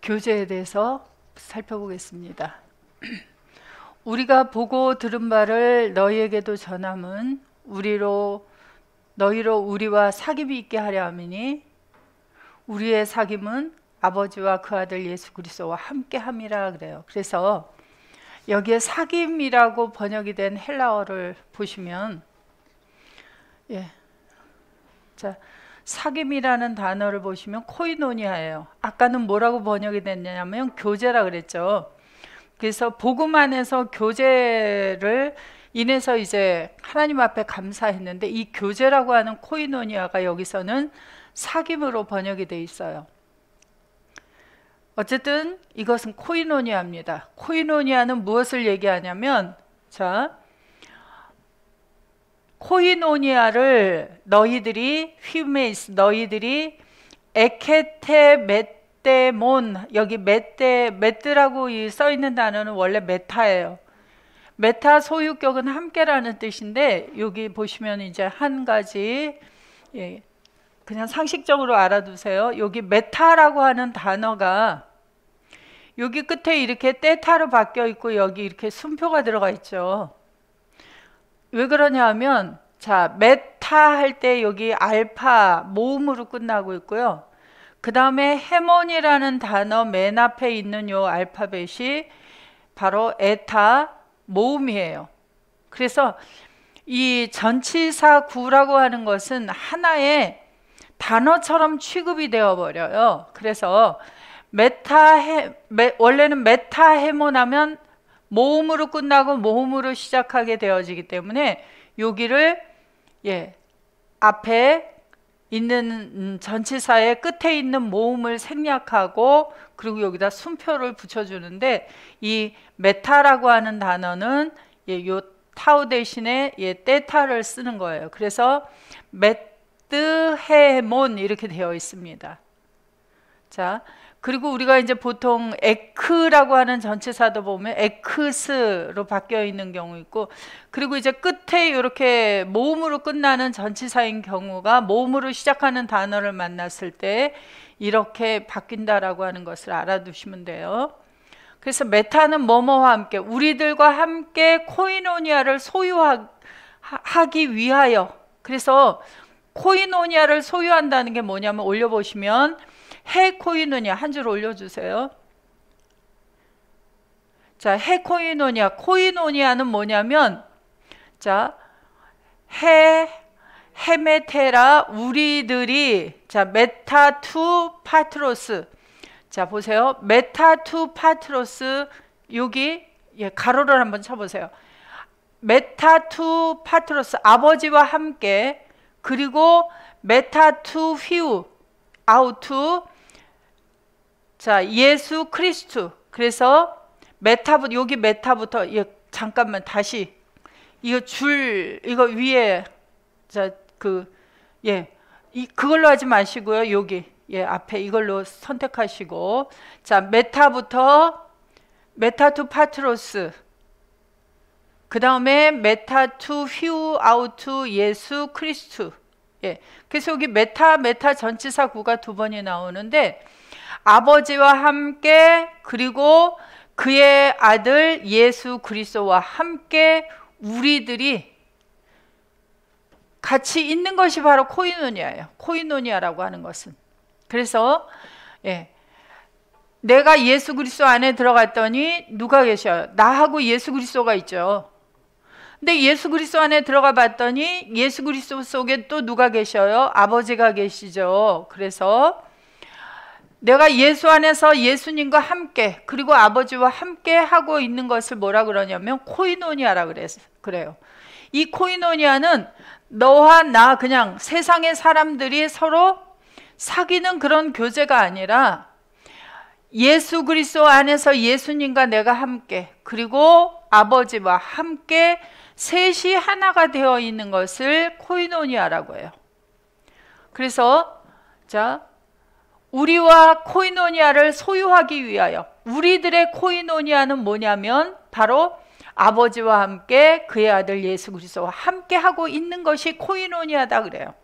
교제에 대해서 살펴보겠습니다. 우리가 보고 들은 바를 너희에게도 전함은 너희로 우리와 사귐이 있게 하려 함이니 우리의 사귐은 아버지와 그 아들 예수 그리스도와 함께 함이라 그래요. 그래서 여기에 사귐이라고 번역이 된 헬라어를 보시면 자, 사귐이라는 단어를 보시면 코이노니아예요. 아까는 뭐라고 번역이 됐냐면 교제라 그랬죠. 그래서 복음 안에서 교제를 인해서 이제 하나님 앞에 감사했는데 이 교제라고 하는 코이노니아가 여기서는 사귐으로 번역이 돼 있어요. 어쨌든 이것은 코이노니아입니다. 코이노니아는 무엇을 얘기하냐면, 자, 코이노니아를 너희들이 에케테 메떼몬, 여기 메뜨라고 써 있는 단어는 원래 메타예요. 메타 소유격은 함께라는 뜻인데 여기 보시면 이제 한 가지 그냥 상식적으로 알아두세요. 여기 메타라고 하는 단어가 여기 끝에 이렇게 떼타로 바뀌어 있고 여기 이렇게 순표가 들어가 있죠. 왜 그러냐 하면, 자, 메타 할 때 여기 알파 모음으로 끝나고 있고요. 그 다음에 헤몬이라는 단어 맨 앞에 있는 요 알파벳이 바로 에타 모음이에요. 그래서 이 전치사 구라고 하는 것은 하나의 단어처럼 취급이 되어 버려요. 그래서 원래는 메타 헤몬하면 모음으로 끝나고 모음으로 시작하게 되어지기 때문에 여기를 앞에 있는 전치사의 끝에 있는 모음을 생략하고 그리고 여기다 순표를 붙여주는데 이 메타라고 하는 단어는 요 타우 대신에 떼타를 쓰는 거예요. 그래서 메뜨헤몬 이렇게 되어 있습니다. 자, 그리고 우리가 이제 보통 에크라고 하는 전치사도 보면 에크스로 바뀌어 있는 경우 있고, 그리고 이제 끝에 이렇게 모음으로 끝나는 전치사인 경우가 모음으로 시작하는 단어를 만났을 때 이렇게 바뀐다라고 하는 것을 알아두시면 돼요. 그래서 메타는 뭐뭐와 함께, 우리들과 함께 코이노니아를 소유하기 위하여. 그래서 코이노니아를 소유한다는 게 뭐냐면, 올려보시면 헤코이노니아 한 줄 올려주세요. 자, 헤코이노니아, 코이노니아는 뭐냐면, 자, 헤메테라 우리들이, 자, 메타투 파트로스. 자, 보세요. 메타투 파트로스, 여기 가로를 한번 쳐보세요. 메타투 파트로스, 아버지와 함께, 그리고 메타투 휘우 아우투, 자, 예수 크리스투. 그래서 여기 메타부터 잠깐만 다시 이거 위에 그걸로 하지 마시고요. 여기 앞에 이걸로 선택하시고, 자, 메타부터 메타투 파트로스, 그 다음에 메타투 휘우 아우투 예수 크리스투. 그래서 여기 메타 전치사 구가 두 번이 나오는데, 아버지와 함께 그리고 그의 아들 예수 그리스도와 함께 우리들이 같이 있는 것이 바로 코이노니아예요. 코이노니아라고 하는 것은. 그래서 내가 예수 그리스도 안에 들어갔더니 누가 계셔요? 나하고 예수 그리스도가 있죠. 근데 예수 그리스도 안에 들어가 봤더니 예수 그리스도 속에 또 누가 계셔요? 아버지가 계시죠. 그래서 내가 예수 안에서 예수님과 함께 그리고 아버지와 함께 하고 있는 것을 뭐라 그러냐면 코이노니아라 그래요. 이 코이노니아는 너와 나, 그냥 세상의 사람들이 서로 사귀는 그런 교제가 아니라 예수 그리스도 안에서 예수님과 내가 함께 그리고 아버지와 함께 셋이 하나가 되어 있는 것을 코이노니아라고 해요. 그래서 자, 우리와 코이노니아를 소유하기 위하여, 우리들의 코이노니아는 뭐냐면 바로 아버지와 함께 그의 아들 예수 그리스도와 함께 하고 있는 것이 코이노니아다 그래요.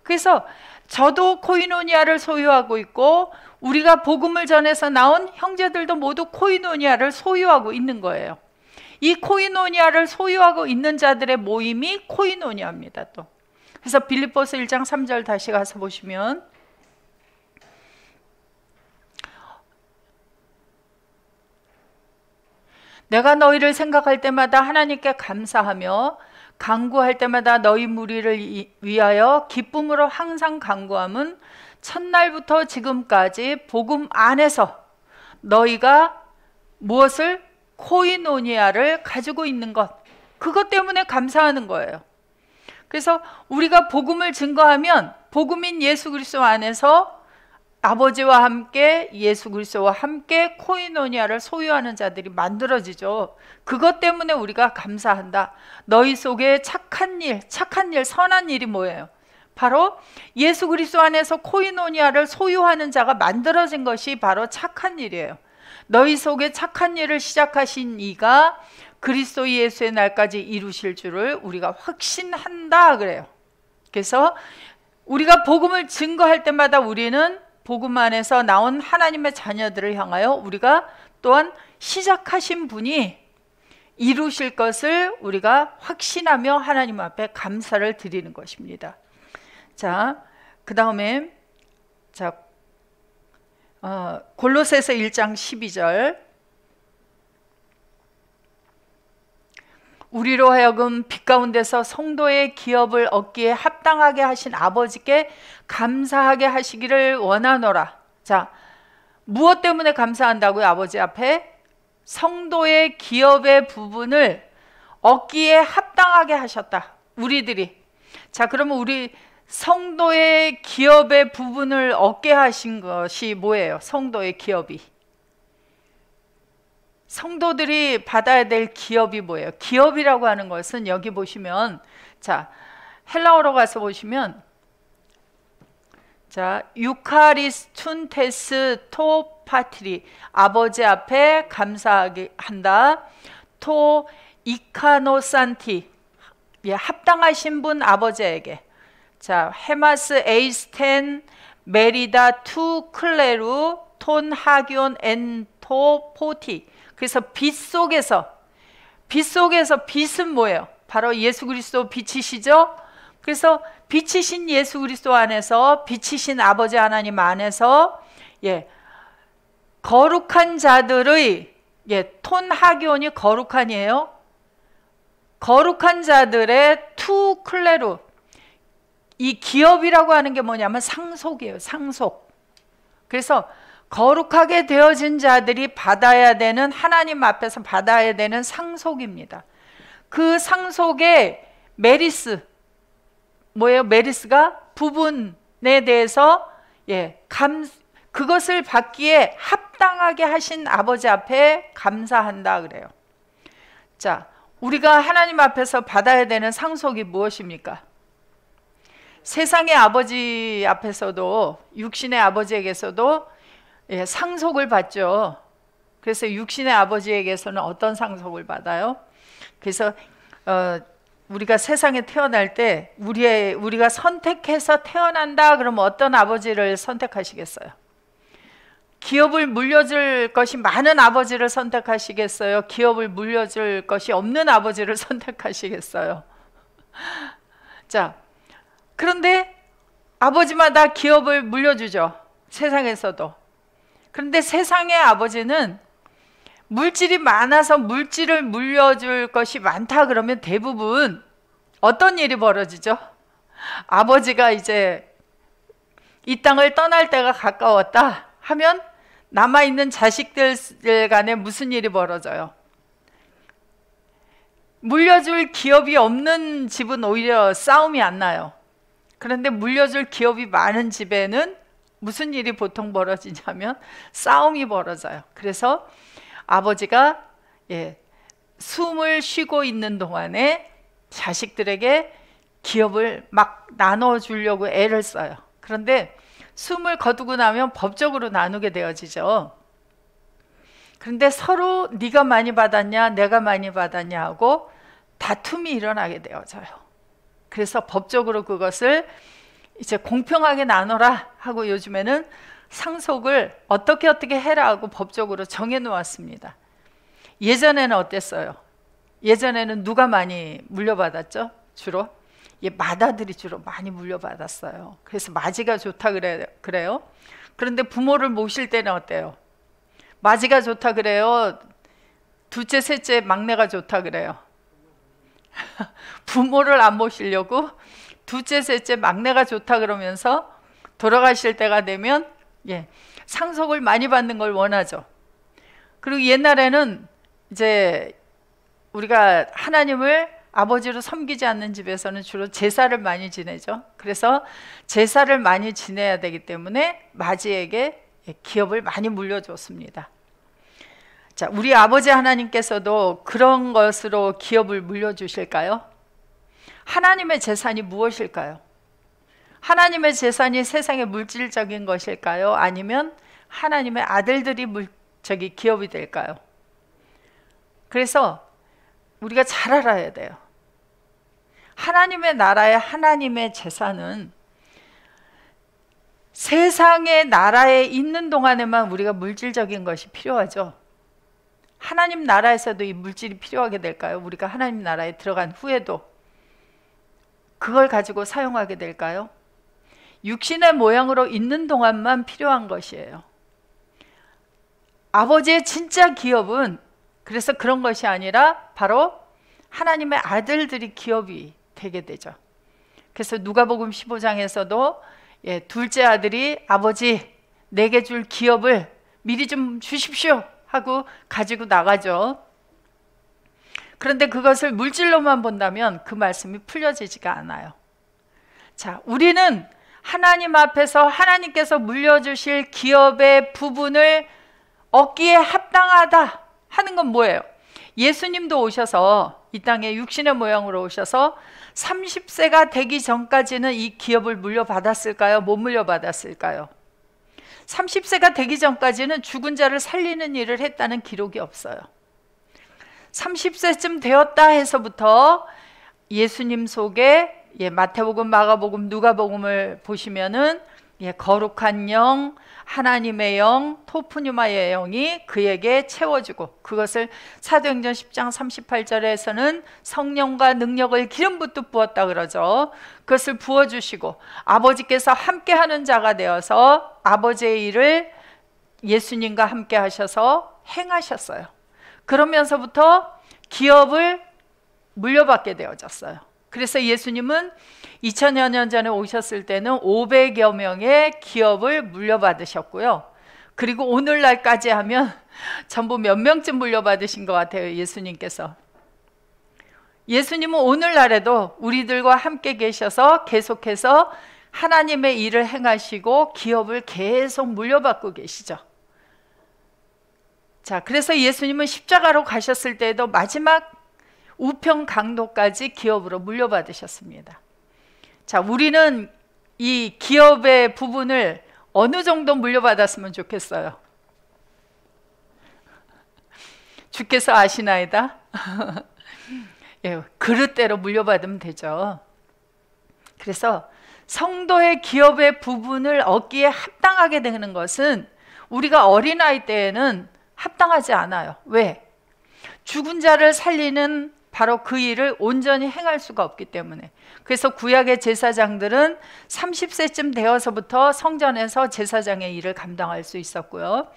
그래서 저도 코이노니아를 소유하고 있고 우리가 복음을 전해서 나온 형제들도 모두 코이노니아를 소유하고 있는 거예요. 이 코이노니아를 소유하고 있는 자들의 모임이 코이노니아입니다. 또 그래서 빌립보서 1장 3절 다시 가서 보시면, 내가 너희를 생각할 때마다 하나님께 감사하며 간구할 때마다 너희 무리를 위하여 기쁨으로 항상 간구함은 첫날부터 지금까지 복음 안에서 너희가 무엇을? 코이노니아를 가지고 있는 것, 그것 때문에 감사하는 거예요. 그래서 우리가 복음을 증거하면 복음인 예수 그리스도 안에서 아버지와 함께 예수 그리스도와 함께 코이노니아를 소유하는 자들이 만들어지죠. 그것 때문에 우리가 감사한다. 너희 속에 착한 일, 선한 일이 뭐예요? 바로 예수 그리스도 안에서 코이노니아를 소유하는 자가 만들어진 것이 바로 착한 일이에요. 너희 속에 착한 일을 시작하신 이가 그리스도 예수의 날까지 이루실 줄을 우리가 확신한다 그래요. 그래서 우리가 복음을 증거할 때마다 우리는 복음 안에서 나온 하나님의 자녀들을 향하여 우리가 또한 시작하신 분이 이루실 것을 우리가 확신하며 하나님 앞에 감사를 드리는 것입니다. 자, 그 다음에 골로새서 1장 12절, 우리로 하여금 빛 가운데서 성도의 기업을 얻기에 합당하게 하신 아버지께 감사하게 하시기를 원하노라. 자, 무엇 때문에 감사한다고요? 아버지 앞에 성도의 기업의 부분을 얻기에 합당하게 하셨다. 우리들이. 자, 그러면 우리 성도의 기업의 부분을 얻게 하신 것이 뭐예요? 성도의 기업이. 성도들이 받아야 될 기업이 뭐예요? 기업이라고 하는 것은 여기 보시면, 자, 헬라어로 가서 보시면, 자, 유카리스툰 테스 토 파트리, 아버지 앞에 감사하게 한다. 토 이카노산티, 예, 합당하신 분 아버지에게. 자, 헤마스 에이스텐 메리다 투 클레루 톤 하기온 엔토 포티. 그래서 빛 속에서 빛은 뭐예요? 바로 예수 그리스도 빛이시죠? 그래서 빛이신 예수 그리스도 안에서, 빛이신 아버지 하나님 안에서, 예, 거룩한 자들의, 예, 톤 하기온이 거룩한이에요. 거룩한 자들의 투 클레루, 이 기업이라고 하는 게 뭐냐면 상속이에요. 상속. 그래서 거룩하게 되어진 자들이 받아야 되는, 하나님 앞에서 받아야 되는 상속입니다. 그 상속의 메리스, 뭐예요? 메리스가 부분에 대해서, 예, 그것을 받기에 합당하게 하신 아버지 앞에 감사한다 그래요. 자, 우리가 하나님 앞에서 받아야 되는 상속이 무엇입니까? 세상의 아버지 앞에서도, 육신의 아버지에게서도, 예, 상속을 받죠. 그래서 육신의 아버지에게서는 어떤 상속을 받아요? 그래서 우리가 세상에 태어날 때 우리가 선택해서 태어난다 그러면 어떤 아버지를 선택하시겠어요? 기업을 물려줄 것이 많은 아버지를 선택하시겠어요? 기업을 물려줄 것이 없는 아버지를 선택하시겠어요? 자, 그런데 아버지마다 기업을 물려주죠. 세상에서도. 그런데 세상의 아버지는 물질이 많아서 물질을 물려줄 것이 많다 그러면 대부분 어떤 일이 벌어지죠? 아버지가 이제 이 땅을 떠날 때가 가까웠다 하면 남아있는 자식들 간에 무슨 일이 벌어져요? 물려줄 기업이 없는 집은 오히려 싸움이 안 나요. 그런데 물려줄 기업이 많은 집에는 무슨 일이 보통 벌어지냐면 싸움이 벌어져요. 그래서 아버지가, 예, 숨을 쉬고 있는 동안에 자식들에게 기업을 막 나눠주려고 애를 써요. 그런데 숨을 거두고 나면 법적으로 나누게 되어지죠. 그런데 서로 네가 많이 받았냐 내가 많이 받았냐 하고 다툼이 일어나게 되어져요. 그래서 법적으로 그것을 이제 공평하게 나눠라 하고 요즘에는 상속을 어떻게 해라 하고 법적으로 정해 놓았습니다. 예전에는 어땠어요? 예전에는 누가 많이 물려받았죠? 주로? 맏아들이 주로 많이 물려받았어요. 그래서 맏이가 좋다 그래요. 그런데 부모를 모실 때는 어때요? 맏이가 좋다 그래요? 둘째, 셋째, 막내가 좋다 그래요? 부모를 안 모시려고 둘째, 셋째, 막내가 좋다 그러면서 돌아가실 때가 되면 상속을 많이 받는 걸 원하죠. 그리고 옛날에는 이제 우리가 하나님을 아버지로 섬기지 않는 집에서는 주로 제사를 많이 지내죠. 그래서 제사를 많이 지내야 되기 때문에 맏이에게 기업을 많이 물려줬습니다. 자, 우리 아버지 하나님께서도 그런 것으로 기업을 물려주실까요? 하나님의 재산이 무엇일까요? 하나님의 재산이 세상의 물질적인 것일까요? 아니면 하나님의 아들들이 기업이 될까요? 그래서 우리가 잘 알아야 돼요. 하나님의 나라의 하나님의 재산은 세상의 나라에 있는 동안에만 우리가 물질적인 것이 필요하죠. 하나님 나라에서도 이 물질이 필요하게 될까요? 우리가 하나님 나라에 들어간 후에도 그걸 가지고 사용하게 될까요? 육신의 모양으로 있는 동안만 필요한 것이에요. 아버지의 진짜 기업은 그래서 그런 것이 아니라 바로 하나님의 아들들이 기업이 되게 되죠. 그래서 누가복음 15장에서도 둘째 아들이 아버지 내게 줄 기업을 미리 좀 주십시오 하고 가지고 나가죠. 그런데 그것을 물질로만 본다면 그 말씀이 풀려지지가 않아요. 자, 우리는 하나님 앞에서 하나님께서 물려주실 기업의 부분을 얻기에 합당하다 하는 건 뭐예요? 예수님도 오셔서 이 땅에 육신의 모양으로 오셔서 30세가 되기 전까지는 이 기업을 물려받았을까요? 못 물려받았을까요? 30세가 되기 전까지는 죽은 자를 살리는 일을 했다는 기록이 없어요. 30세쯤 되었다 해서부터 예수님 속에 마태복음, 마가복음, 누가복음을 보시면은 거룩한 영, 하나님의 영, 토프뉴마의 영이 그에게 채워주고 그것을 사도행전 10장 38절에서는 성령과 능력을 기름 붓듯 부었다 그러죠. 그것을 부어주시고 아버지께서 함께하는 자가 되어서 아버지의 일을 예수님과 함께 하셔서 행하셨어요. 그러면서부터 기업을 물려받게 되어졌어요. 그래서 예수님은 2000여 년 전에 오셨을 때는 500여 명의 기업을 물려받으셨고요. 그리고 오늘날까지 하면 전부 몇 명쯤 물려받으신 것 같아요, 예수님께서. 예수님은 오늘날에도 우리들과 함께 계셔서 계속해서 하나님의 일을 행하시고 기업을 계속 물려받고 계시죠. 자, 그래서 예수님은 십자가로 가셨을 때에도 마지막 우편 강도까지 기업으로 물려받으셨습니다. 자, 우리는 이 기업의 부분을 어느 정도 물려받았으면 좋겠어요? 주께서 아시나이다? 그릇대로 물려받으면 되죠. 그래서 성도의 기업의 부분을 얻기에 합당하게 되는 것은 우리가 어린아이 때에는 합당하지 않아요. 왜? 죽은 자를 살리는 바로 그 일을 온전히 행할 수가 없기 때문에. 그래서 구약의 제사장들은 30세쯤 되어서부터 성전에서 제사장의 일을 감당할 수 있었고요.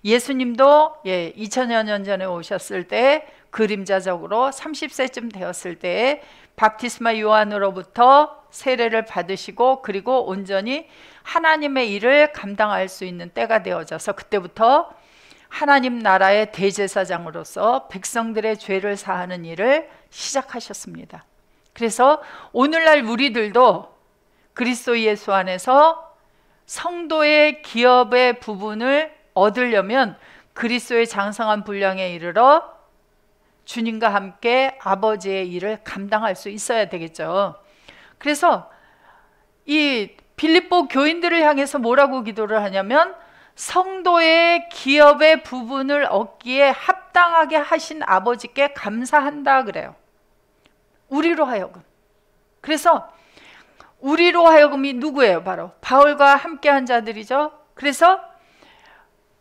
예수님도 2000여 년 전에 오셨을 때 그림자적으로 30세쯤 되었을 때에 밥티스마 요한으로부터 세례를 받으시고 그리고 온전히 하나님의 일을 감당할 수 있는 때가 되어져서 그때부터 하나님 나라의 대제사장으로서 백성들의 죄를 사하는 일을 시작하셨습니다. 그래서 오늘날 우리들도 그리스도 예수 안에서 성도의 기업의 부분을 얻으려면 그리스도의 장성한 분량에 이르러 주님과 함께 아버지의 일을 감당할 수 있어야 되겠죠. 그래서 이 빌립보 교인들을 향해서 뭐라고 기도를 하냐면 성도의 기업의 부분을 얻기에 합당하게 하신 아버지께 감사한다 그래요. 우리로 하여금. 그래서 우리로 하여금이 누구예요? 바로 바울과 함께한 자들이죠. 그래서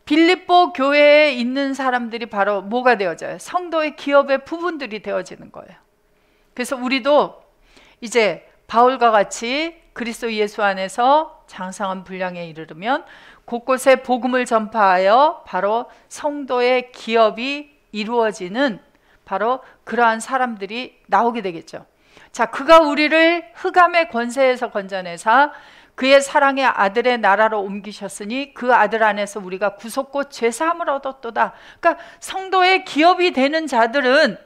빌립보 교회에 있는 사람들이 바로 뭐가 되어져요? 성도의 기업의 부분들이 되어지는 거예요. 그래서 우리도 이제 바울과 같이 그리스도 예수 안에서 장성한 분량에 이르르면 곳곳에 복음을 전파하여 바로 성도의 기업이 이루어지는 바로 그러한 사람들이 나오게 되겠죠. 자, 그가 우리를 흑암의 권세에서 건져내사 그의 사랑의 아들의 나라로 옮기셨으니 그 아들 안에서 우리가 구속고 죄사함을 얻었도다. 그러니까 성도의 기업이 되는 자들은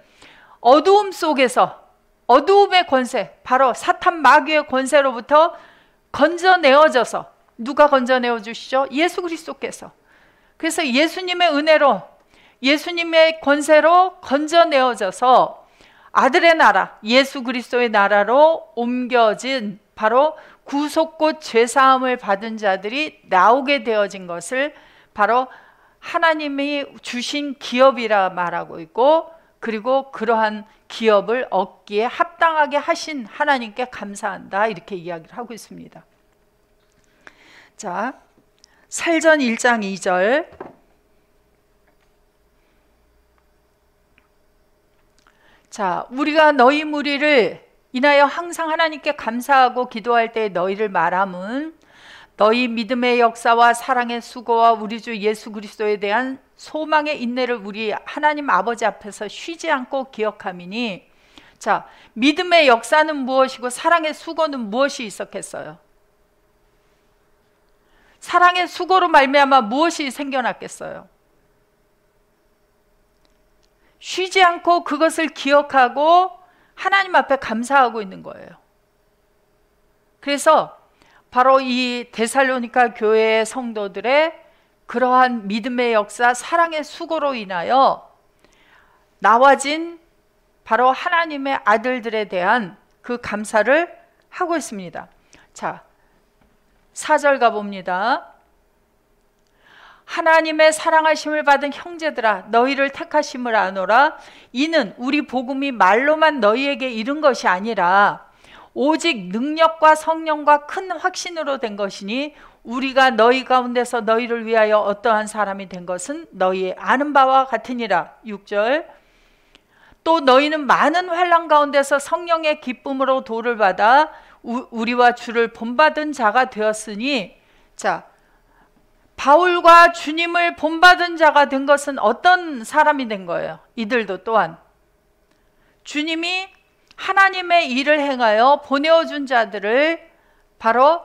어두움 속에서, 어두움의 권세, 바로 사탄 마귀의 권세로부터 건져내어져서, 누가 건져내어 주시죠? 예수 그리스도께서. 그래서 예수님의 은혜로, 예수님의 권세로 건져내어져서 아들의 나라, 예수 그리스도의 나라로 옮겨진 바로 구속고 죄사함을 받은 자들이 나오게 되어진 것을 바로 하나님이 주신 기업이라 말하고 있고, 그리고 그러한 기업을 얻기에 합당하게 하신 하나님께 감사한다, 이렇게 이야기를 하고 있습니다. 자, 살전 1장 2절. 자, 우리가 너희 무리를 인하여 항상 하나님께 감사하고 기도할 때 너희를 말함은 너희 믿음의 역사와 사랑의 수고와 우리 주 예수 그리스도에 대한 소망의 인내를 우리 하나님 아버지 앞에서 쉬지 않고 기억함이니. 자, 믿음의 역사는 무엇이고 사랑의 수고는 무엇이 있었겠어요? 사랑의 수고로 말미암아 무엇이 생겨났겠어요? 쉬지 않고 그것을 기억하고 하나님 앞에 감사하고 있는 거예요. 그래서 바로 이 데살로니가 교회의 성도들의 그러한 믿음의 역사, 사랑의 수고로 인하여 나와진 바로 하나님의 아들들에 대한 그 감사를 하고 있습니다. 자, 4절 가봅니다. 하나님의 사랑하심을 받은 형제들아, 너희를 택하심을 아노라. 이는 우리 복음이 말로만 너희에게 이른 것이 아니라 오직 능력과 성령과 큰 확신으로 된 것이니 우리가 너희 가운데서 너희를 위하여 어떠한 사람이 된 것은 너희 아는 바와 같으니라. 6절. 또 너희는 많은 환난 가운데서 성령의 기쁨으로 도를 받아 우리와 주를 본받은 자가 되었으니. 자, 바울과 주님을 본받은 자가 된 것은 어떤 사람이 된 거예요? 이들도 또한 주님이 하나님의 일을 행하여 보내어준 자들을, 바로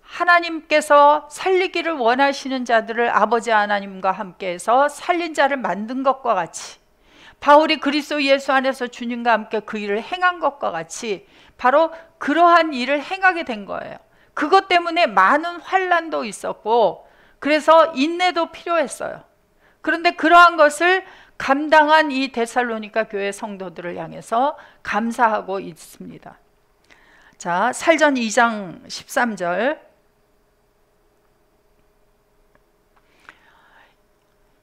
하나님께서 살리기를 원하시는 자들을 아버지 하나님과 함께해서 살린 자를 만든 것과 같이, 바울이 그리스도 예수 안에서 주님과 함께 그 일을 행한 것과 같이 바로 그러한 일을 행하게 된 거예요. 그것 때문에 많은 환난도 있었고 그래서 인내도 필요했어요. 그런데 그러한 것을 감당한 이 데살로니가 교회 성도들을 향해서 감사하고 있습니다. 자, 살전 2장 13절.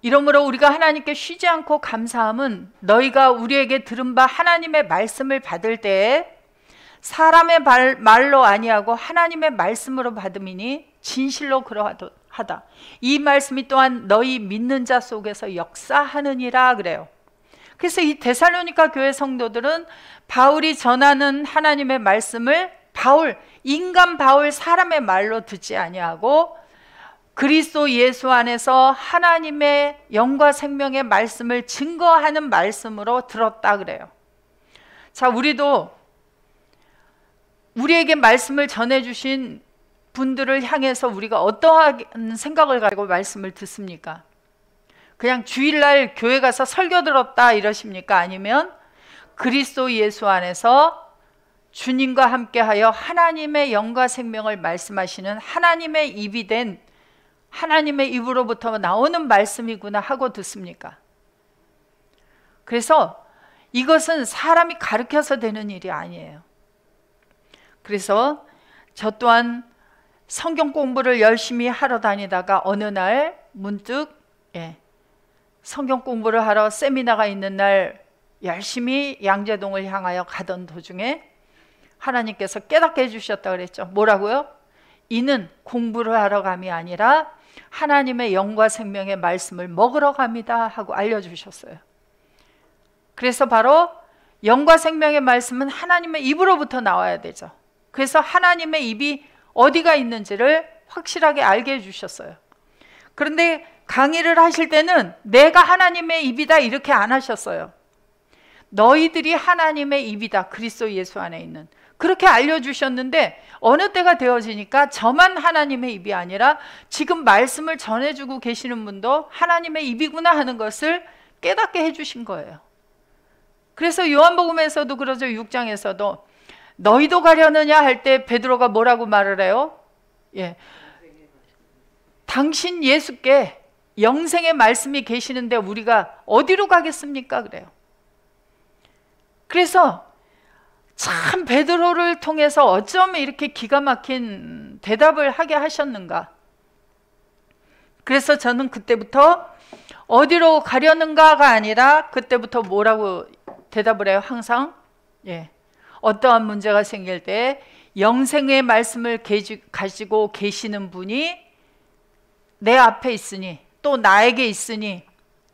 이러므로 우리가 하나님께 쉬지 않고 감사함은 너희가 우리에게 들은 바 하나님의 말씀을 받을 때에 사람의 말로 아니하고 하나님의 말씀으로 받음이니 진실로 그러하다. 이 말씀이 또한 너희 믿는 자 속에서 역사하느니라 그래요. 그래서 이 데살로니가 교회 성도들은 바울이 전하는 하나님의 말씀을 인간 바울 사람의 말로 듣지 아니하고 그리스도 예수 안에서 하나님의 영과 생명의 말씀을 증거하는 말씀으로 들었다 그래요. 자, 우리도 우리에게 말씀을 전해주신 분들을 향해서 우리가 어떠한 생각을 가지고 말씀을 듣습니까? 그냥 주일날 교회 가서 설교 들었다 이러십니까? 아니면 그리스도 예수 안에서 주님과 함께하여 하나님의 영과 생명을 말씀하시는 하나님의 입이 된, 하나님의 입으로부터 나오는 말씀이구나 하고 듣습니까? 그래서 이것은 사람이 가르쳐서 되는 일이 아니에요. 그래서 저 또한 성경 공부를 열심히 하러 다니다가 어느 날 문득 성경 공부를 하러 세미나가 있는 날 열심히 양재동을 향하여 가던 도중에 하나님께서 깨닫게 해주셨다 그랬죠. 뭐라고요? 이는 공부를 하러 감이 아니라 하나님의 영과 생명의 말씀을 먹으러 갑니다 하고 알려주셨어요. 그래서 바로 영과 생명의 말씀은 하나님의 입으로부터 나와야 되죠. 그래서 하나님의 입이 어디가 있는지를 확실하게 알게 해주셨어요. 그런데 강의를 하실 때는 내가 하나님의 입이다 이렇게 안 하셨어요. 너희들이 하나님의 입이다, 그리스도 예수 안에 있는, 그렇게 알려주셨는데 어느 때가 되어지니까 저만 하나님의 입이 아니라 지금 말씀을 전해주고 계시는 분도 하나님의 입이구나 하는 것을 깨닫게 해주신 거예요. 그래서 요한복음에서도 그러죠. 6장에서도 너희도 가려느냐 할 때 베드로가 뭐라고 말을 해요? 예, 당신 예수께 영생의 말씀이 계시는데 우리가 어디로 가겠습니까? 그래요. 그래서 참 베드로를 통해서 어쩜 이렇게 기가 막힌 대답을 하게 하셨는가. 그래서 저는 그때부터 어디로 가려는가가 아니라 그때부터 뭐라고 대답을 해요? 항상 어떠한 문제가 생길 때 영생의 말씀을 가지고 계시는 분이 내 앞에 있으니, 또 나에게 있으니,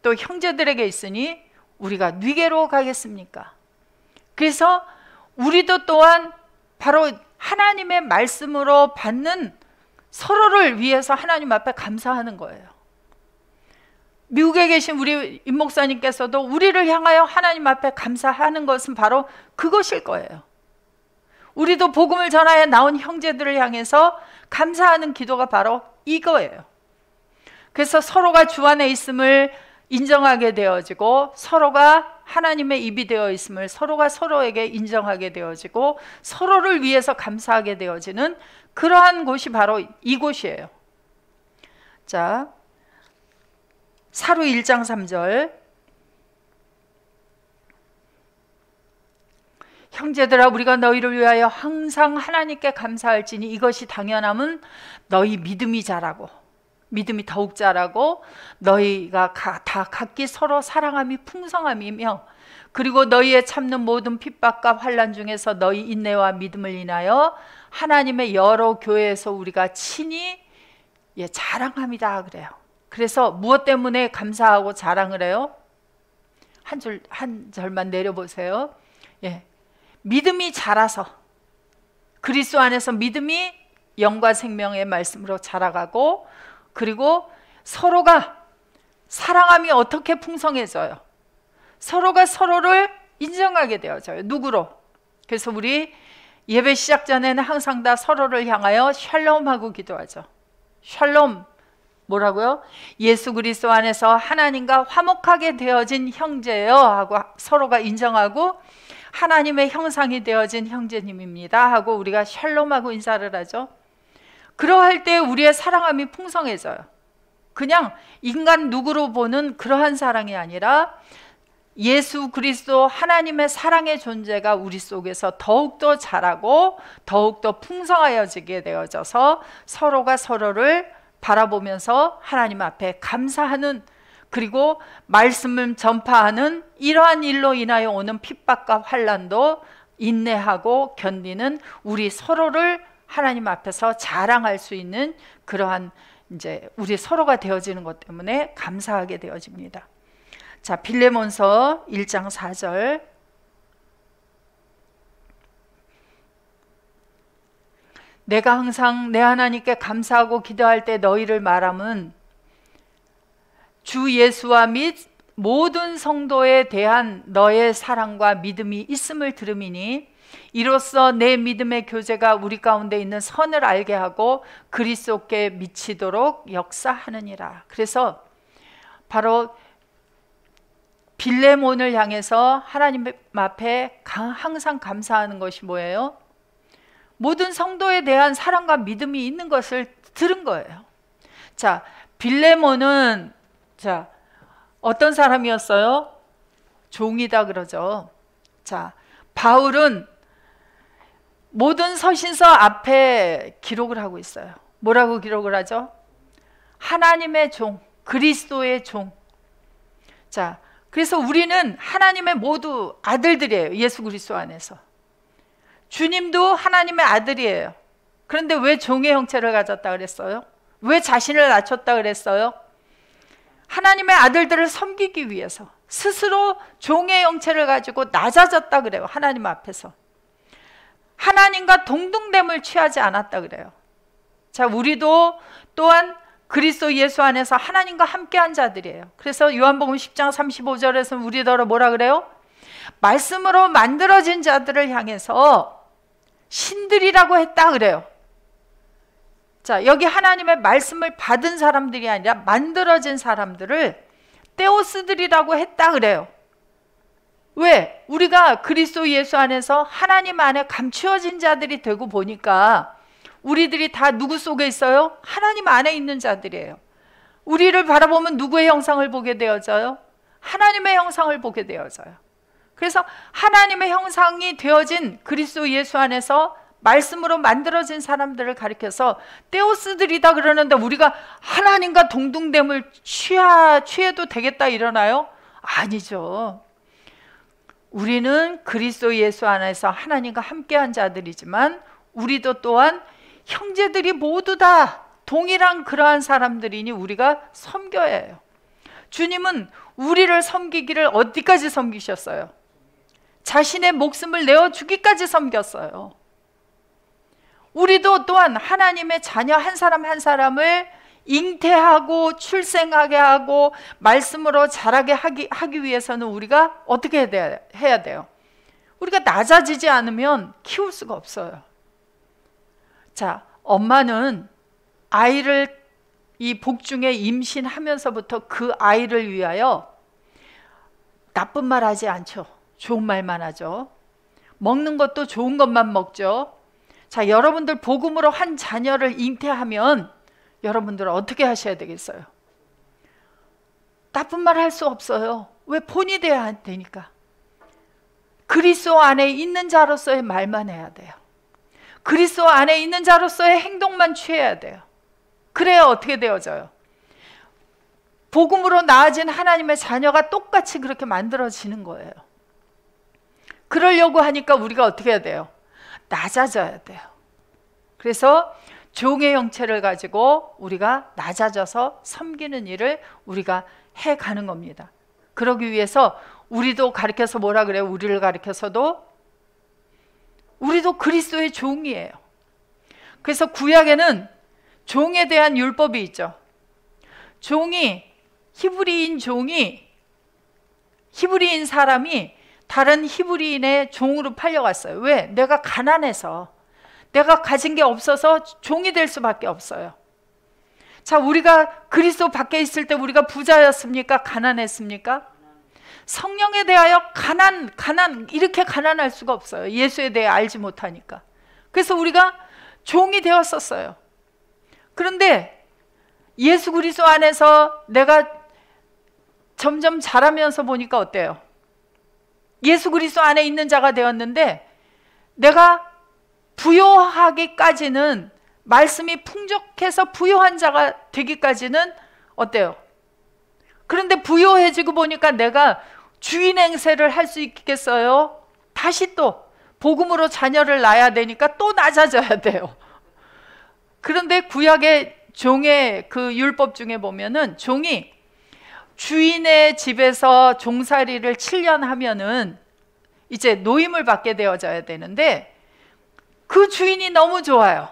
또 형제들에게 있으니 우리가 누구로 가겠습니까? 그래서 우리도 또한 바로 하나님의 말씀으로 받는 서로를 위해서 하나님 앞에 감사하는 거예요. 미국에 계신 우리 임 목사님께서도 우리를 향하여 하나님 앞에 감사하는 것은 바로 그것일 거예요. 우리도 복음을 전하여 나온 형제들을 향해서 감사하는 기도가 바로 이거예요. 그래서 서로가 주 안에 있음을 인정하게 되어지고, 서로가 하나님의 입이 되어 있음을 서로가 서로에게 인정하게 되어지고, 서로를 위해서 감사하게 되어지는 그러한 곳이 바로 이곳이에요. 자, 사루 1장 3절. 형제들아, 우리가 너희를 위하여 항상 하나님께 감사할지니 이것이 당연함은 너희 믿음이 자라고, 믿음이 더욱 자라고, 너희가 다 각기 서로 사랑함이 풍성함이며, 그리고 너희의 참는 모든 핍박과 환난 중에서 너희 인내와 믿음을 인하여 하나님의 여러 교회에서 우리가 친히 자랑합니다 그래요. 그래서 무엇 때문에 감사하고 자랑을 해요? 한 절만 내려보세요. 믿음이 자라서, 그리스도 안에서 믿음이 영과 생명의 말씀으로 자라가고, 그리고 서로가 사랑함이 어떻게 풍성해져요? 서로가 서로를 인정하게 되어져요. 누구로? 그래서 우리 예배 시작 전에는 항상 다 서로를 향하여 샬롬하고 기도하죠. 샬롬 뭐라고요? 예수 그리스도 안에서 하나님과 화목하게 되어진 형제예요 하고 서로가 인정하고, 하나님의 형상이 되어진 형제님입니다 하고 우리가 샬롬하고 인사를 하죠. 그러할 때 우리의 사랑함이 풍성해져요. 그냥 인간 누구로 보는 그러한 사랑이 아니라 예수 그리스도 하나님의 사랑의 존재가 우리 속에서 더욱더 자라고 더욱더 풍성하여지게 되어져서 서로가 서로를 바라보면서 하나님 앞에 감사하는, 그리고 말씀을 전파하는 이러한 일로 인하여 오는 핍박과 환난도 인내하고 견디는 우리 서로를 하나님 앞에서 자랑할 수 있는 그러한 우리 서로가 되어지는 것 때문에 감사하게 되어집니다. 자, 빌레몬서 1장 4절. 내가 항상 내 하나님께 감사하고 기도할 때 너희를 말함은 주 예수와 및 모든 성도에 대한 너의 사랑과 믿음이 있음을 들음이니, 이로써 내 믿음의 교제가 우리 가운데 있는 선을 알게 하고 그리스도께 미치도록 역사하느니라. 그래서 바로 빌레몬을 향해서 하나님 앞에 항상 감사하는 것이 뭐예요? 모든 성도에 대한 사랑과 믿음이 있는 것을 들은 거예요. 자, 빌레몬은 어떤 사람이었어요? 종이다 그러죠. 자, 바울은 모든 서신서 앞에 기록을 하고 있어요. 뭐라고 기록을 하죠? 하나님의 종, 그리스도의 종. 자, 그래서 우리는 하나님의 모두 아들들이에요. 예수 그리스도 안에서. 주님도 하나님의 아들이에요. 그런데 왜 종의 형체를 가졌다 그랬어요? 왜 자신을 낮췄다 그랬어요? 하나님의 아들들을 섬기기 위해서 스스로 종의 형체를 가지고 낮아졌다 그래요. 하나님 앞에서 하나님과 동등됨을 취하지 않았다 그래요. 자, 우리도 또한 그리스도 예수 안에서 하나님과 함께한 자들이에요. 그래서 요한복음 10장 35절에서는 우리더러 뭐라 그래요? 말씀으로 만들어진 자들을 향해서 신들이라고 했다 그래요. 자, 여기 하나님의 말씀을 받은 사람들이 아니라 만들어진 사람들을 데오스들이라고 했다 그래요. 왜? 우리가 그리스도 예수 안에서 하나님 안에 감추어진 자들이 되고 보니까 우리들이 다 누구 속에 있어요? 하나님 안에 있는 자들이에요. 우리를 바라보면 누구의 형상을 보게 되어져요? 하나님의 형상을 보게 되어져요. 그래서 하나님의 형상이 되어진 그리스도 예수 안에서 말씀으로 만들어진 사람들을 가리켜서 데오스들이다 그러는데 우리가 하나님과 동등됨을 취해도 되겠다 이러나요? 아니죠. 우리는 그리스도 예수 안에서 하나님과 함께한 자들이지만 우리도 또한 형제들이 모두 다 동일한 그러한 사람들이니 우리가 섬겨야 해요. 주님은 우리를 섬기기를 어디까지 섬기셨어요? 자신의 목숨을 내어주기까지 섬겼어요. 우리도 또한 하나님의 자녀 한 사람 한 사람을 잉태하고 출생하게 하고 말씀으로 자라게 하기 위해서는 우리가 어떻게 해야 돼요? 우리가 낮아지지 않으면 키울 수가 없어요. 자, 엄마는 아이를 이 복중에 임신하면서부터 그 아이를 위하여 나쁜 말 하지 않죠. 좋은 말만 하죠. 먹는 것도 좋은 것만 먹죠. 자, 여러분들 복음으로 한 자녀를 잉태하면 여러분들은 어떻게 하셔야 되겠어요? 나쁜 말 할 수 없어요. 왜? 본이 돼야 되니까. 그리스도 안에 있는 자로서의 말만 해야 돼요. 그리스도 안에 있는 자로서의 행동만 취해야 돼요. 그래야 어떻게 되어져요? 복음으로 나아진 하나님의 자녀가 똑같이 그렇게 만들어지는 거예요. 그러려고 하니까 우리가 어떻게 해야 돼요? 낮아져야 돼요. 그래서 종의 형체를 가지고 우리가 낮아져서 섬기는 일을 우리가 해가는 겁니다. 그러기 위해서 우리도 가르쳐서 뭐라 그래요? 우리를 가르쳐서도 우리도 그리스도의 종이에요. 그래서 구약에는 종에 대한 율법이 있죠. 히브리인 사람이 다른 히브리인의 종으로 팔려갔어요. 왜? 내가 가난해서, 내가 가진 게 없어서 종이 될 수밖에 없어요. 자, 우리가 그리스도 밖에 있을 때 우리가 부자였습니까? 가난했습니까? 성령에 대하여 가난 이렇게 가난할 수가 없어요. 예수에 대해 알지 못하니까. 그래서 우리가 종이 되었었어요. 그런데 예수 그리스도 안에서 내가 점점 자라면서 보니까 어때요? 예수 그리스도 안에 있는 자가 되었는데 내가 부요하기까지는, 말씀이 풍족해서 부요한 자가 되기까지는 어때요? 그런데 부요해지고 보니까 내가 주인 행세를 할 수 있겠어요? 다시 또 복음으로 자녀를 낳아야 되니까 또 낮아져야 돼요. 그런데 구약의 종의 그 율법 중에 보면은 종이 주인의 집에서 종살이를 7년 하면은 이제 노임을 받게 되어져야 되는데 그 주인이 너무 좋아요.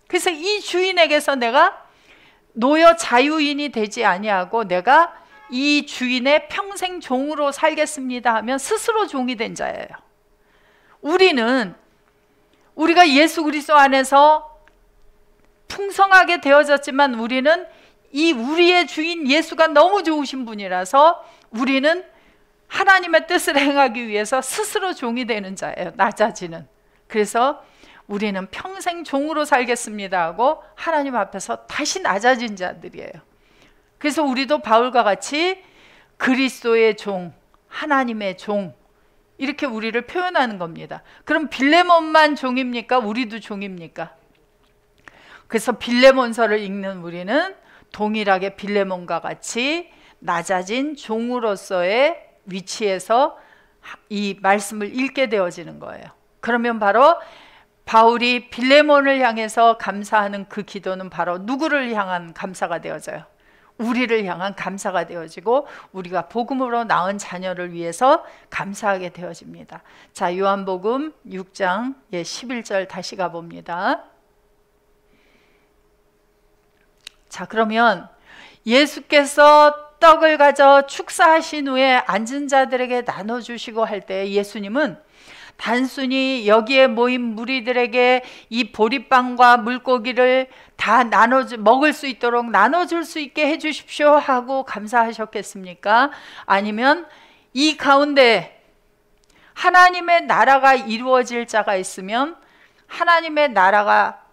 그래서 이 주인에게서 내가 노여 자유인이 되지 아니하고 내가 이 주인의 평생 종으로 살겠습니다 하면 스스로 종이 된 자예요. 우리가 예수 그리스도 안에서 풍성하게 되어졌지만 우리는 이 우리의 주인 예수가 너무 좋으신 분이라서 우리는 하나님의 뜻을 행하기 위해서 스스로 종이 되는 자예요. 낮아지는. 그래서 우리는 평생 종으로 살겠습니다 하고 하나님 앞에서 다시 낮아진 자들이에요. 그래서 우리도 바울과 같이 그리스도의 종, 하나님의 종, 이렇게 우리를 표현하는 겁니다. 그럼 빌레몬만 종입니까? 우리도 종입니까? 그래서 빌레몬서를 읽는 우리는 동일하게 빌레몬과 같이 낮아진 종으로서의 위치에서 이 말씀을 읽게 되어지는 거예요. 그러면 바로 바울이 빌레몬을 향해서 감사하는 그 기도는 바로 누구를 향한 감사가 되어져요? 우리를 향한 감사가 되어지고 우리가 복음으로 낳은 자녀를 위해서 감사하게 되어집니다. 자, 요한복음 6장 11절 다시 가봅니다. 자, 그러면 예수께서 떡을 가져 축사하신 후에 앉은 자들에게 나눠주시고 할 때 예수님은 단순히 여기에 모인 무리들에게 이 보리빵과 물고기를 다 먹을 수 있도록 나눠줄 수 있게 해주십시오 하고 감사하셨겠습니까? 아니면 이 가운데 하나님의 나라가 이루어질 자가 있으면 하나님의 나라가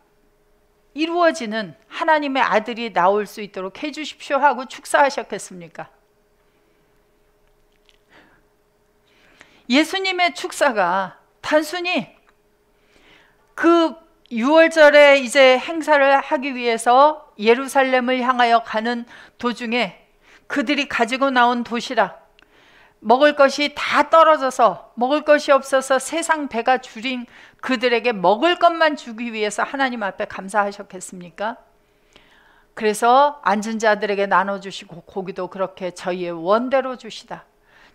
이루어지는 하나님의 아들이 나올 수 있도록 해주십시오 하고 축사하셨겠습니까? 예수님의 축사가 단순히 그 6월절에 이제 행사를 하기 위해서 예루살렘을 향하여 가는 도중에 그들이 가지고 나온 도시락, 먹을 것이 다 떨어져서 먹을 것이 없어서 세상 배가 줄인 그들에게 먹을 것만 주기 위해서 하나님 앞에 감사하셨겠습니까? 그래서 앉은 자들에게 나눠주시고 고기도 그렇게 저희의 원대로 주시다.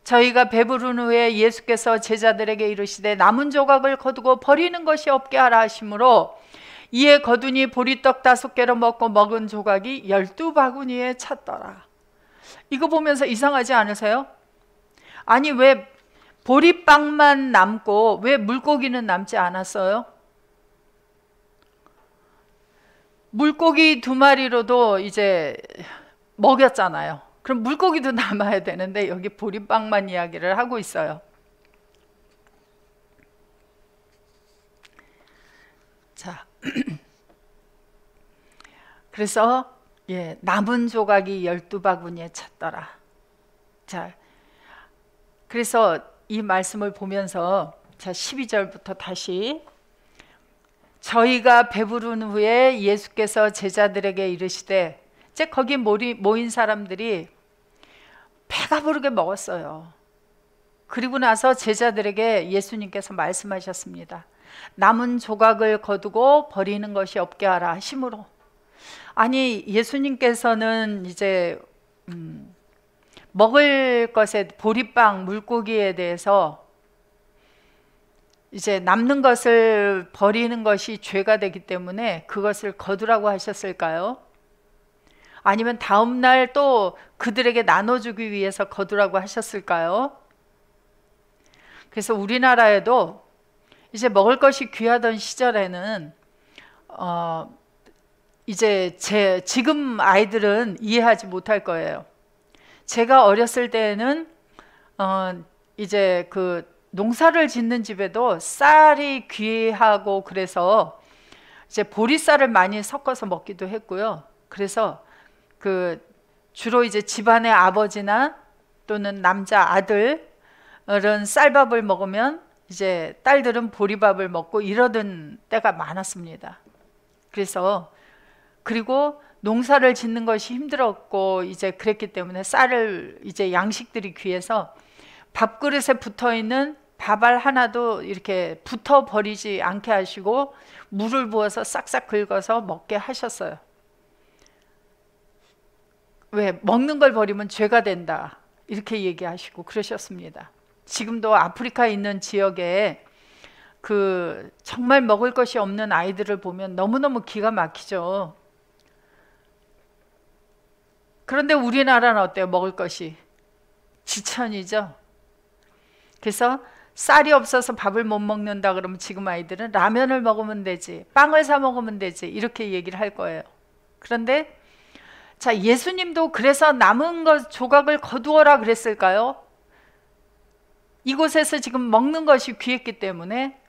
저희가 배부른 후에 예수께서 제자들에게 이르시되 남은 조각을 거두고 버리는 것이 없게 하라 하시므로 이에 거두니 보리떡 5개로 먹고 먹은 조각이 12바구니에 찼더라. 이거 보면서 이상하지 않으세요? 아니 왜 보리빵만 남고 왜 물고기는 남지 않았어요? 물고기 2마리로도 이제 먹였잖아요. 그럼 물고기도 남아야 되는데 여기 보리빵만 이야기를 하고 있어요. 자, 그래서 남은 조각이 12바구니에 찼더라. 자, 그래서 이 말씀을 보면서 자 12절부터 다시 저희가 배부른 후에 예수께서 제자들에게 이르시되 이제 거기 모인 사람들이 배가 부르게 먹었어요. 그리고 나서 제자들에게 예수님께서 말씀하셨습니다. 남은 조각을 거두고 버리는 것이 없게 하라 하심으로. 아니 예수님께서는 이제 먹을 것에 보리빵, 물고기에 대해서 이제 남는 것을 버리는 것이 죄가 되기 때문에 그것을 거두라고 하셨을까요? 아니면 다음 날 또 그들에게 나눠주기 위해서 거두라고 하셨을까요? 그래서 우리나라에도 이제 먹을 것이 귀하던 시절에는 이제 지금 아이들은 이해하지 못할 거예요. 제가 어렸을 때에는 이제 그 농사를 짓는 집에도 쌀이 귀하고 그래서 이제 보리쌀을 많이 섞어서 먹기도 했고요. 그래서 그 주로 이제 집안의 아버지나 또는 남자 아들은 쌀밥을 먹으면 이제 딸들은 보리밥을 먹고 이러던 때가 많았습니다. 그래서 그리고 농사를 짓는 것이 힘들었고 이제 그랬기 때문에 쌀을 이제 양식들이 귀해서 밥그릇에 붙어 있는 밥알 하나도 이렇게 붙어 버리지 않게 하시고 물을 부어서 싹싹 긁어서 먹게 하셨어요. 왜? 먹는 걸 버리면 죄가 된다 이렇게 얘기하시고 그러셨습니다. 지금도 아프리카에 있는 지역에 그 정말 먹을 것이 없는 아이들을 보면 너무너무 기가 막히죠. 그런데 우리나라는 어때요? 먹을 것이 지천이죠. 그래서 쌀이 없어서 밥을 못 먹는다 그러면 지금 아이들은 라면을 먹으면 되지, 빵을 사 먹으면 되지 이렇게 얘기를 할 거예요. 그런데 자 예수님도 그래서 남은 것 조각을 거두어라 그랬을까요? 이곳에서 지금 먹는 것이 귀했기 때문에.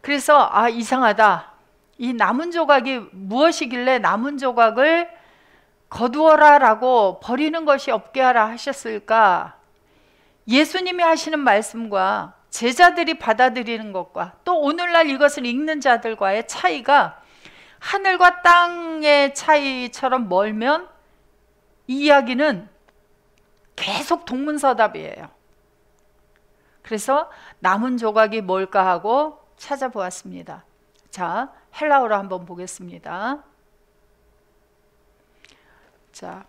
그래서 이상하다. 이 남은 조각이 무엇이길래 남은 조각을 거두어라 라고 버리는 것이 없게 하라 하셨을까? 예수님이 하시는 말씀과 제자들이 받아들이는 것과 또 오늘날 이것을 읽는 자들과의 차이가 하늘과 땅의 차이처럼 멀면 이 이야기는 계속 동문서답이에요. 그래서 남은 조각이 뭘까 하고 찾아보았습니다. 자, 헬라어로 한번 보겠습니다. 자,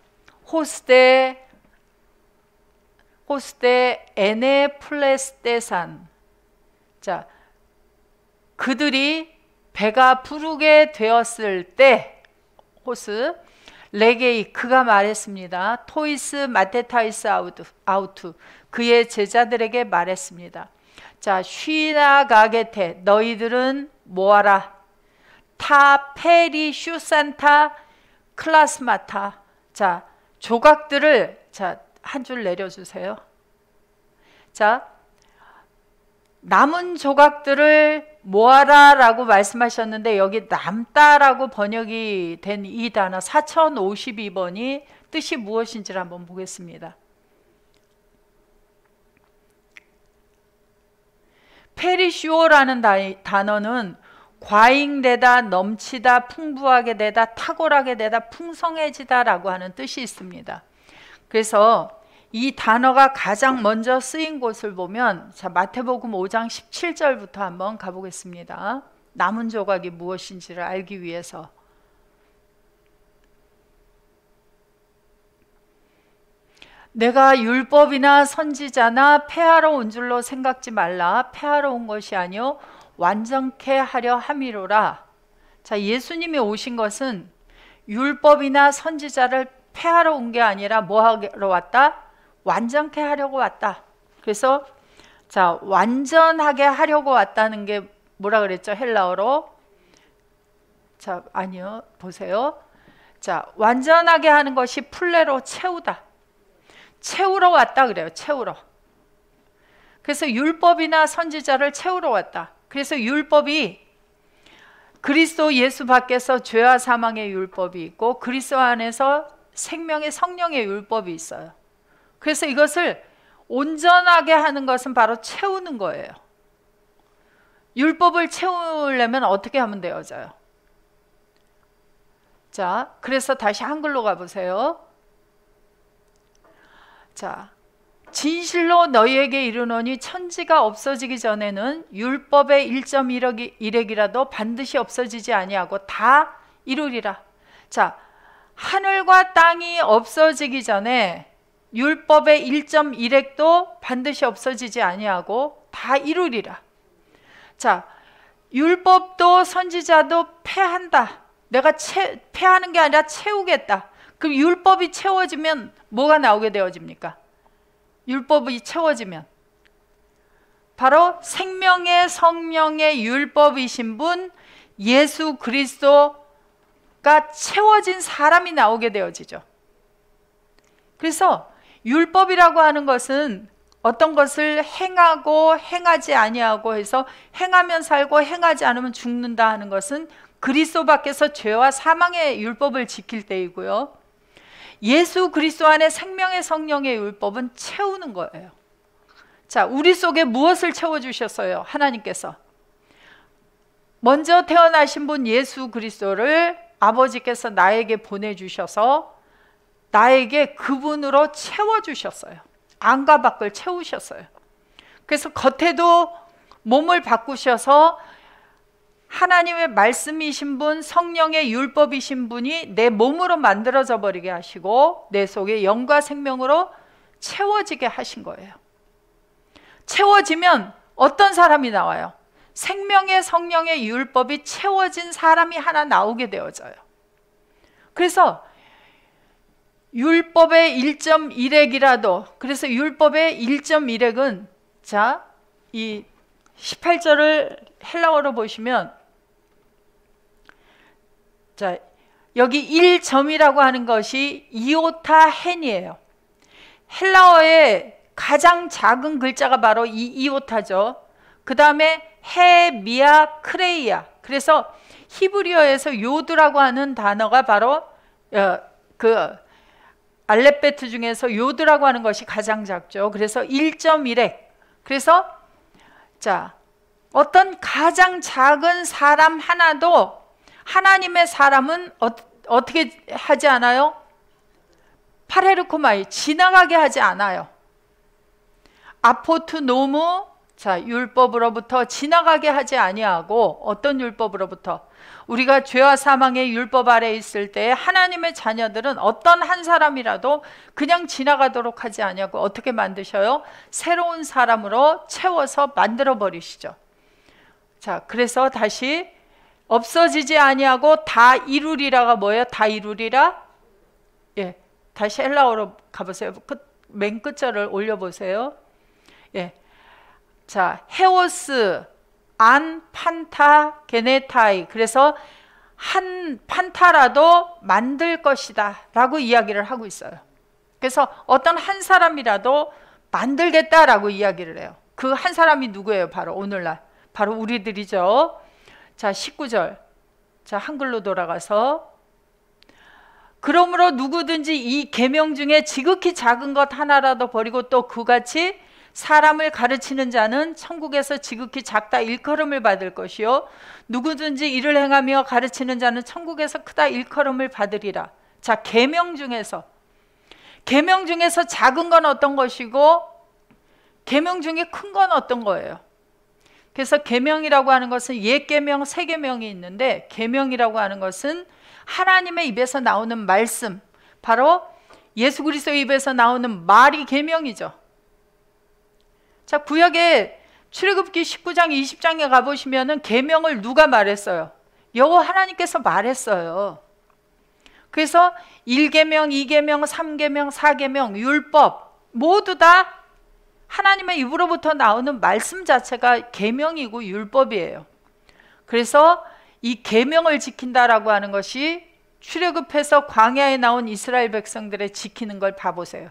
호스데 에네플레스테산. 자, 그들이 배가 부르게 되었을 때, 호스 레게이, 그가 말했습니다. 토이스 마테타이스 아우투, 그의 제자들에게 말했습니다. 자, 쉬나가게테, 너희들은 모아라. 타 페리 슈산타 클라스마타. 자, 조각들을, 자, 한 줄 내려주세요. 자, 남은 조각들을 모아라 라고 말씀하셨는데, 여기 남다라고 번역이 된 이 단어 4052번이 뜻이 무엇인지를 한번 보겠습니다. 페리시오라는 단어는 과잉되다, 넘치다, 풍부하게 되다, 탁월하게 되다, 풍성해지다 라고 하는 뜻이 있습니다. 그래서 이 단어가 가장 먼저 쓰인 곳을 보면, 자, 마태복음 5장 17절부터 한번 가보겠습니다. 남은 조각이 무엇인지를 알기 위해서. 내가 율법이나 선지자나 폐하러 온 줄로 생각지 말라. 폐하러 온 것이 아니요 완전케 하려 함이로라. 자, 예수님이 오신 것은 율법이나 선지자를 폐하러 온 게 아니라 뭐 하러 왔다? 완전케 하려고 왔다. 그래서 자, 완전하게 하려고 왔다는 게 뭐라 그랬죠? 헬라어로. 자, 아니요. 보세요. 자, 완전하게 하는 것이 플레로 채우다. 채우러 왔다 그래요. 채우러. 그래서 율법이나 선지자를 채우러 왔다. 그래서 율법이 그리스도 예수 밖에서 죄와 사망의 율법이 있고, 그리스도 안에서 생명의 성령의 율법이 있어요. 그래서 이것을 온전하게 하는 것은 바로 채우는 거예요. 율법을 채우려면 어떻게 하면 되어져요? 자, 그래서 다시 한글로 가보세요. 자, 진실로 너희에게 이르노니 천지가 없어지기 전에는 율법의 1.1억이라도 반드시 없어지지 아니하고 다 이루리라. 자, 하늘과 땅이 없어지기 전에 율법의 1.1획도 반드시 없어지지 아니하고 다 이루리라. 자, 율법도 선지자도 폐한다. 내가 폐하는 게 아니라 채우겠다. 그럼 율법이 채워지면 뭐가 나오게 되어집니까? 율법이 채워지면 바로 생명의 성령의 율법이신 분 예수 그리스도가 채워진 사람이 나오게 되어지죠. 그래서 율법이라고 하는 것은 어떤 것을 행하고 행하지 아니하고 해서 행하면 살고 행하지 않으면 죽는다 하는 것은 그리스도 밖에서 죄와 사망의 율법을 지킬 때이고요. 예수 그리스도 안에 생명의 성령의 율법은 채우는 거예요. 자, 우리 속에 무엇을 채워주셨어요? 하나님께서 먼저 태어나신 분 예수 그리스도를 아버지께서 나에게 보내주셔서 나에게 그분으로 채워주셨어요. 안과 밖을 채우셨어요. 그래서 겉에도 몸을 바꾸셔서 하나님의 말씀이신 분, 성령의 율법이신 분이 내 몸으로 만들어져 버리게 하시고 내 속에 영과 생명으로 채워지게 하신 거예요. 채워지면 어떤 사람이 나와요? 생명의 성령의 율법이 채워진 사람이 하나 나오게 되어져요. 그래서 율법의 1.1획이라도, 그래서 율법의 1.1획은 자, 이 18절을 헬라어로 보시면 자, 여기 1점이라고 하는 것이 이오타 헨이에요. 헬라어의 가장 작은 글자가 바로 이 이오타죠. 그 다음에 헤, 미아, 크레이아. 그래서 히브리어에서 요드라고 하는 단어가 바로 그 알렙베트 중에서 요드라고 하는 것이 가장 작죠. 그래서 1.1획. 그래서 자, 어떤 가장 작은 사람 하나도 하나님의 사람은 어떻게 하지 않아요? 파레르코마이, 지나가게 하지 않아요. 아포트노무, 자, 율법으로부터 지나가게 하지 아니하고, 어떤 율법으로부터? 우리가 죄와 사망의 율법 아래 있을 때 하나님의 자녀들은 어떤 한 사람이라도 그냥 지나가도록 하지 아니하고 어떻게 만드셔요? 새로운 사람으로 채워서 만들어 버리시죠. 자, 그래서 다시 없어지지 아니하고 다 이루리라가 뭐예요? 다 이루리라? 예, 다시 헬라어로 가보세요. 맨 끝절을 올려보세요. 예, 자, 헤오스, 안, 판타, 게네타이. 그래서 한 판타라도 만들 것이다 라고 이야기를 하고 있어요. 그래서 어떤 한 사람이라도 만들겠다라고 이야기를 해요. 그 한 사람이 누구예요? 바로 오늘날 바로 우리들이죠. 자, 19절. 자, 한글로 돌아가서, 그러므로 누구든지 이 계명 중에 지극히 작은 것 하나라도 버리고 또 그같이 사람을 가르치는 자는 천국에서 지극히 작다 일컬음을 받을 것이요, 누구든지 이를 행하며 가르치는 자는 천국에서 크다 일컬음을 받으리라. 자, 계명 중에서 작은 건 어떤 것이고 계명 중에 큰 건 어떤 거예요? 그래서 계명이라고 하는 것은 옛 계명, 새 계명이 있는데, 계명이라고 하는 것은 하나님의 입에서 나오는 말씀, 바로 예수 그리스도의 입에서 나오는 말이 계명이죠. 자, 구약의 출애굽기 19장, 20장에 가보시면은 계명을 누가 말했어요? 여호와 하나님께서 말했어요. 그래서 1계명, 2계명, 3계명, 4계명, 율법 모두 다 하나님의 입으로부터 나오는 말씀 자체가 계명이고 율법이에요. 그래서 이 계명을 지킨다라고 하는 것이 출애굽해서 광야에 나온 이스라엘 백성들의 지키는 걸 봐보세요.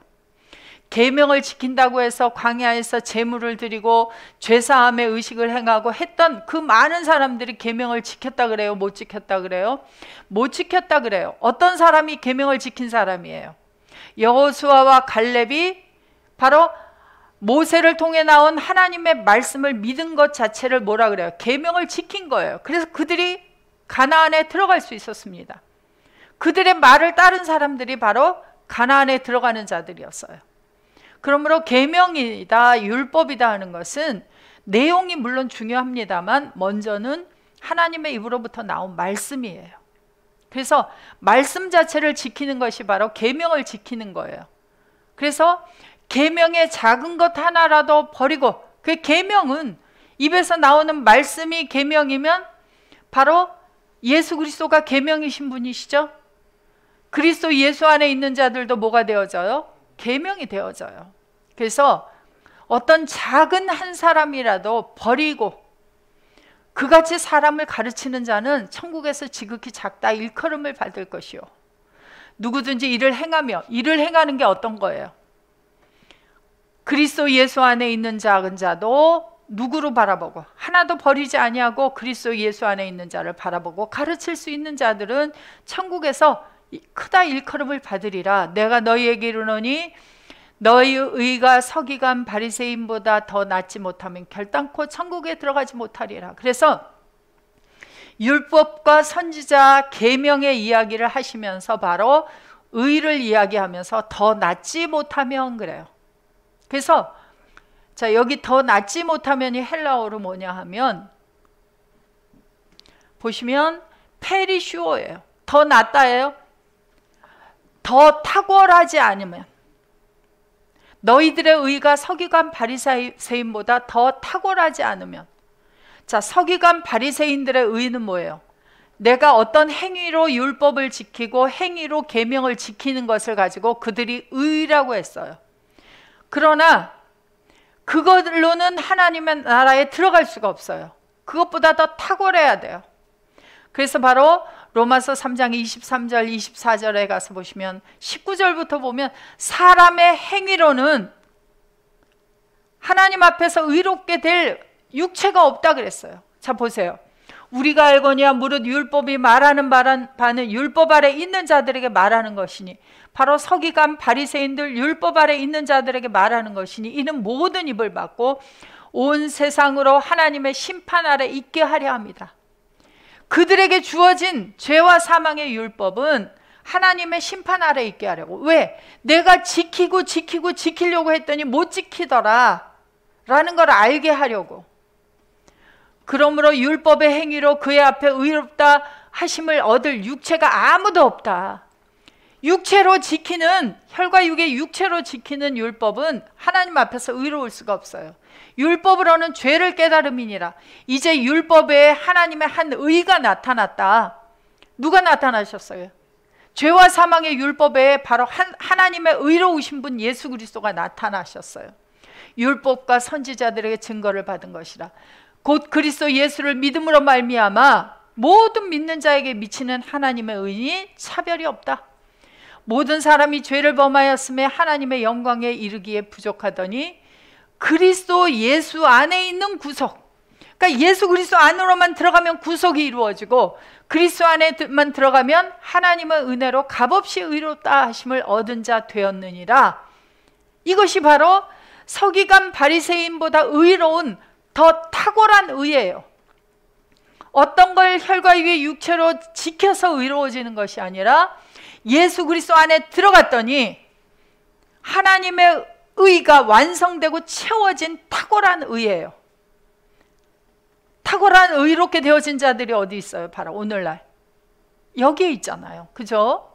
계명을 지킨다고 해서 광야에서 제물을 드리고 죄사함의 의식을 행하고 했던 그 많은 사람들이 계명을 지켰다 그래요? 못 지켰다 그래요? 못 지켰다 그래요. 어떤 사람이 계명을 지킨 사람이에요? 여호수아와 갈렙이 바로 모세를 통해 나온 하나님의 말씀을 믿은 것 자체를 뭐라 그래요? 계명을 지킨 거예요. 그래서 그들이 가나안에 들어갈 수 있었습니다. 그들의 말을 따른 사람들이 바로 가나안에 들어가는 자들이었어요. 그러므로 계명이다, 율법이다 하는 것은 내용이 물론 중요합니다만 먼저는 하나님의 입으로부터 나온 말씀이에요. 그래서 말씀 자체를 지키는 것이 바로 계명을 지키는 거예요. 그래서 계명의 작은 것 하나라도 버리고, 그 계명은 입에서 나오는 말씀이 계명이면 바로 예수 그리스도가 계명이신 분이시죠. 그리스도 예수 안에 있는 자들도 뭐가 되어져요? 계명이 되어져요. 그래서 어떤 작은 한 사람이라도 버리고 그같이 사람을 가르치는 자는 천국에서 지극히 작다 일컬음을 받을 것이요, 누구든지 이를 행하며, 이를 행하는 게 어떤 거예요? 그리스도 예수 안에 있는 작은 자도 누구로 바라보고 하나도 버리지 아니하고 그리스도 예수 안에 있는 자를 바라보고 가르칠 수 있는 자들은 천국에서 크다 일컬음을 받으리라. 내가 너희에게 이르노니 너희의 의가 서기관 바리새인보다 더 낫지 못하면 결단코 천국에 들어가지 못하리라. 그래서 율법과 선지자 계명의 이야기를 하시면서 바로 의를 이야기하면서 더 낫지 못하면 그래요. 그래서 자, 여기 더 낫지 못하면이 헬라어로 뭐냐 하면 보시면 페리슈어예요. 더 낫다예요. 더 탁월하지 않으면, 너희들의 의가 서기관 바리새인보다 더 탁월하지 않으면. 자, 서기관 바리새인들의 의는 뭐예요? 내가 어떤 행위로 율법을 지키고 행위로 계명을 지키는 것을 가지고 그들이 의라고 했어요. 그러나 그걸로는 하나님의 나라에 들어갈 수가 없어요. 그것보다 더 탁월해야 돼요. 그래서 바로 로마서 3장 23절 24절에 가서 보시면 19절부터 보면 사람의 행위로는 하나님 앞에서 의롭게 될 육체가 없다 그랬어요. 자, 보세요. 우리가 알거니와 무릇 율법이 말하는 바는 율법 아래 있는 자들에게 말하는 것이니, 바로 서기관 바리새인들 율법 아래 있는 자들에게 말하는 것이니, 이는 모든 입을 막고 온 세상으로 하나님의 심판 아래 있게 하려 합니다. 그들에게 주어진 죄와 사망의 율법은 하나님의 심판 아래 있게 하려고. 왜? 내가 지키려고 했더니 못 지키더라. 라는 걸 알게 하려고. 그러므로 율법의 행위로 그의 앞에 의롭다 하심을 얻을 육체가 아무도 없다. 육체로 지키는, 혈과 육의 육체로 지키는 율법은 하나님 앞에서 의로울 수가 없어요. 율법으로는 죄를 깨달음이니라. 이제 율법에 하나님의 한 의가 나타났다. 누가 나타나셨어요? 죄와 사망의 율법에 바로 하나님의 의로우신 분 예수 그리스도가 나타나셨어요. 율법과 선지자들에게 증거를 받은 것이라. 곧 그리스도 예수를 믿음으로 말미암아 모든 믿는 자에게 미치는 하나님의 의니 차별이 없다. 모든 사람이 죄를 범하였음에 하나님의 영광에 이르기에 부족하더니 그리스도 예수 안에 있는 구속, 그러니까 예수 그리스도 안으로만 들어가면 구속이 이루어지고 그리스도 안에만 들어가면 하나님의 은혜로 값없이 의롭다 하심을 얻은 자 되었느니라. 이것이 바로 서기관 바리새인보다 의로운 더 탁월한 의예요. 어떤 걸 혈과 육의 육체로 지켜서 의로워지는 것이 아니라 예수 그리스도 안에 들어갔더니 하나님의 의가 완성되고 채워진 탁월한 의예요. 탁월한 의롭게 되어진 자들이 어디 있어요? 바로 오늘날 여기에 있잖아요. 그죠?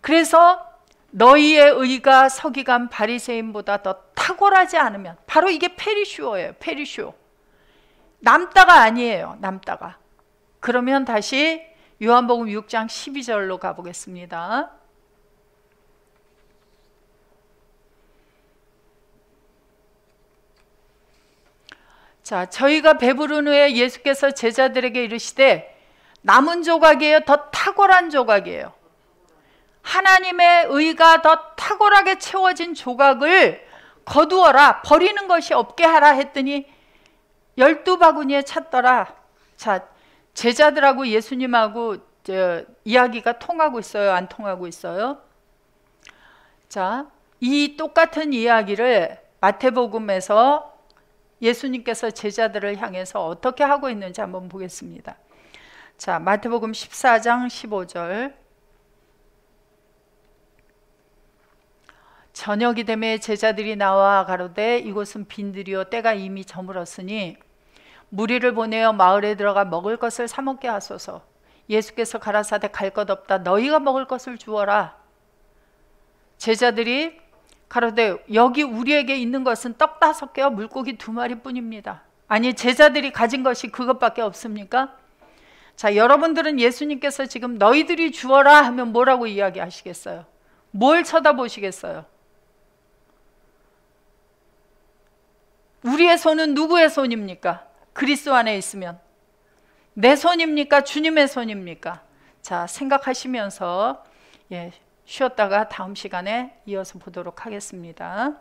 그래서 너희의 의가 서기관 바리새인보다 더 탁월하지 않으면, 바로 이게 페리슈어예요. 페리슈어. 남다가 아니에요. 남다가. 그러면 다시 요한복음 6장 12절로 가보겠습니다. 자, 저희가 배부른 후에 예수께서 제자들에게 이르시되 남은 조각이에요? 더 탁월한 조각이에요? 하나님의 의가 더 탁월하게 채워진 조각을 거두어라, 버리는 것이 없게 하라 했더니 12바구니에 찼더라. 자, 제자들하고 예수님하고 이야기가 통하고 있어요? 안 통하고 있어요? 자, 이 똑같은 이야기를 마태복음에서 예수님께서 제자들을 향해서 어떻게 하고 있는지 한번 보겠습니다. 자, 마태복음 14장 15절. 저녁이 되매 제자들이 나와 가로되 이곳은 빈들이요 때가 이미 저물었으니 무리를 보내어 마을에 들어가 먹을 것을 사 먹게 하소서. 예수께서 가라사대 갈 것 없다. 너희가 먹을 것을 주어라. 제자들이 가로되 여기 우리에게 있는 것은 떡 5개와 물고기 2마리 뿐입니다. 아니, 제자들이 가진 것이 그것밖에 없습니까? 자, 여러분들은 예수님께서 지금 너희들이 주어라 하면 뭐라고 이야기하시겠어요? 뭘 쳐다보시겠어요? 우리의 손은 누구의 손입니까? 그리스도 안에 있으면 내 손입니까? 주님의 손입니까? 자, 생각하시면서 쉬었다가 다음 시간에 이어서 보도록 하겠습니다.